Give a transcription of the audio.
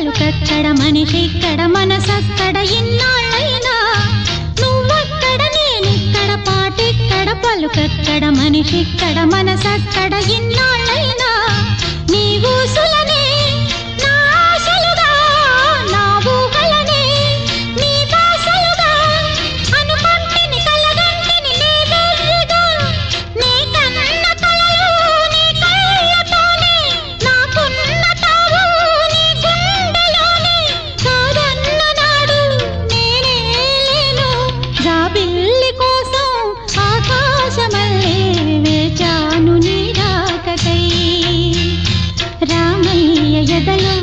పలుకక్కడ మనిషిక్కడ మనసక్కడ ఇన్నాళ్ళైనా నువ్వక్కడ నేనిక్కడ పాటిక్కడ పలుకక్కడ మనిషిక్కడ మనసక్కడ ఇన్నాళ్ళైనా నీ ఊసులనే నా ఆశలుగా నా ఊహలనే నీ బాసలుగా అనుకుంటిని కలగంటిని నీ వెర్రిగా నీ కన్న కలలు నీ కళ్ళతోనే నాకున్న తావు నీ గుండెలోనే కాదన్న నాడు నేనే లేను జాబిల్లి కోసం ఆకాశమల్లే వేచాను నీ రాకకై రామయ్య ఎదలో